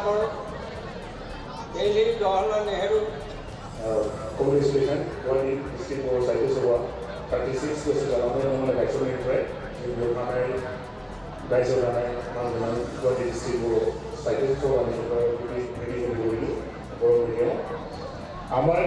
ডাঙৰ Delhi Jawaharlal Nehru congratulations, Guwahati District for Cycles Award 36 was the London Excellent Track. Your primary guys are on Guwahati District for Cycles Award Amar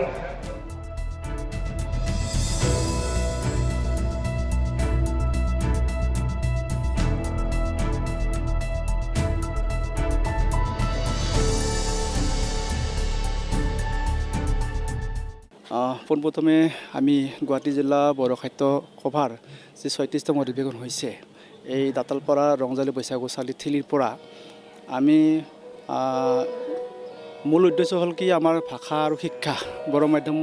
পোনপ্ৰথমে আমি গুৱাহাটী জিলা বড়ো সাহিত্য সভাৰ যি ৩৬তম অধিৱেশন হৈছে এই দাঁতালপাৰা ৰংজালী বৈশাগু চালিথিলিৰ পৰা আমি মূল উদ্দেশ্য হ'ল কি আমাৰ ভাষা আৰু শিক্ষা বড়ো মাধ্যম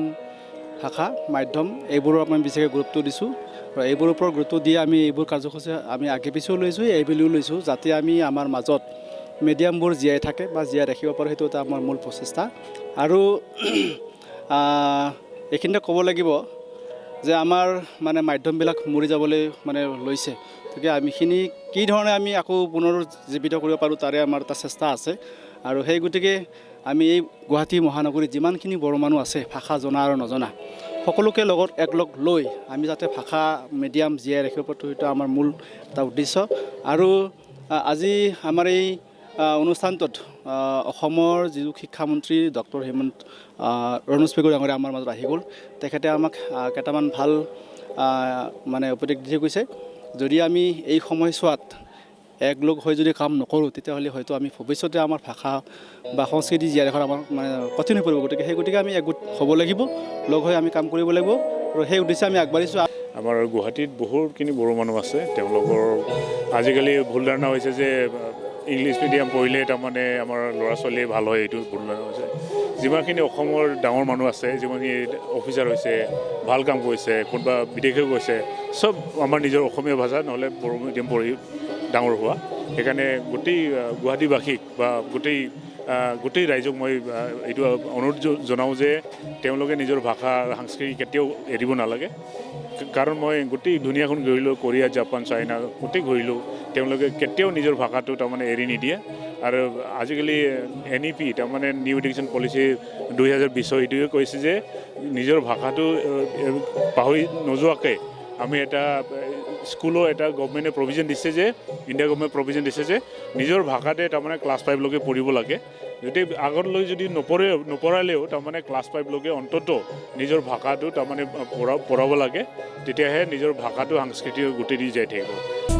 ভাষা মাধ্যম এইবোৰৰ আমি বিশেষকৈ গুৰুত্ব দিছোঁ আৰু এইবোৰৰ ওপৰত গুৰুত্ব দি আমি এইবোৰ কাৰ্যসূচী আমি আগে পিছেও লৈছোঁ এইবুলিও লৈছোঁ যাতে আমি আমাৰ মাজত মিডিয়ামবোৰ জীয়াই থাকে বা জীয়াই ৰাখিব পাৰোঁ সেইটো এটা আমাৰ মূল প্ৰচেষ্টা আৰু এইখিনিতে ক'ব লাগিব যে আমাৰ মানে মাধ্যমবিলাক মৰি যাবলৈ মানে লৈছে গতিকে আমিখিনি কি ধৰণে আমি আকৌ পুনৰ জীৱিত কৰিব পাৰোঁ তাৰে আমাৰ এটা চেষ্টা আছে আৰু সেই গতিকে আমি এই গুৱাহাটী মহানগৰীত যিমানখিনি বড়ো মানুহ আছে ভাষা জনা আৰু নজনা সকলোকে লগত একলগ লৈ আমি যাতে ভাষা মিডিয়াম জীয়াই ৰাখিব পাৰোঁ সেইটো আমাৰ মূল এটা উদ্দেশ্য আৰু আজি আমাৰ এই অনুষ্ঠানটোত অসমৰ যিটো শিক্ষামন্ত্ৰী ডক্টৰ ৰণোজ পেগু ডাঙৰীয়া আমাৰ মাজত আহি গ'ল তেখেতে আমাক কেইটামান ভাল মানে উপদেশ দি গৈছে যদি আমি এই সময়ছোৱাত একলগ হৈ যদি কাম নকৰোঁ তেতিয়াহ'লে হয়তো আমি ভৱিষ্যতে আমাৰ ভাষা বা সংস্কৃতি জীয়াই ৰখাৰ আমাৰ মানে কঠিন হৈ পৰিব গতিকে সেই গতিকে আমি একগোট হ'ব লাগিব লগ হৈ আমি কাম কৰিব লাগিব আৰু সেই উদ্দেশ্যে আমি আগবাঢ়িছোঁ আমাৰ গুৱাহাটীত বহুতখিনি বড়ো মানুহ আছে তেওঁলোকৰ আজিকালি ভুল ধাৰণা হৈছে যে ইংলিছ মিডিয়াম পঢ়িলে তাৰমানে আমাৰ ল'ৰা ছোৱালী ভাল হয় এইটো ভুল ধাৰণা হৈছে যিমানখিনি অসমৰ ডাঙৰ মানুহ আছে যিমানখিনি অফিচাৰ হৈছে ভাল কাম কৰিছে কোনোবা বিদেশে গৈছে চব আমাৰ নিজৰ অসমীয়া ভাষা নহ'লে বড়ো মিডিয়াম পঢ়ি ডাঙৰ হোৱা সেইকাৰণে গোটেই গুৱাহাটীবাসীক বা গোটেই ৰাইজক মই এইটো অনুৰোধ জনাওঁ যে তেওঁলোকে নিজৰ ভাষা সংস্কৃতি কেতিয়াও এৰিব নালাগে কাৰণ মই গোটেই দুনিয়াখন ঘূৰিলোঁ কোৰিয়া জাপান চাইনা গোটেই ঘূৰিলোঁ তেওঁলোকে কেতিয়াও নিজৰ ভাষাটো তাৰমানে এৰি নিদিয়ে আৰু আজিকালি NEP তাৰমানে নিউ এডুকেশ্যন পলিচি 2020 এইটোৱে কৈছে যে নিজৰ ভাষাটো পাহৰি নোযোৱাকৈ আমি এটা স্কুলৰ এটা গভৰ্ণমেণ্টে প্ৰভিজন দিছে যে ইণ্ডিয়া গভৰ্ণমেণ্ট প্ৰভিজন দিছে যে নিজৰ ভাষাতে তাৰমানে ক্লাছ 5 লৈকে পঢ়িব লাগে যদি আগলৈ যদি নপঢ়ালেও তাৰমানে ক্লাছ 5 লৈকে অন্তত নিজৰ ভাষাটো তাৰমানে পঢ়াব লাগে তেতিয়াহে নিজৰ ভাষাটো সংস্কৃতি গোটেই দি যাই থাকিব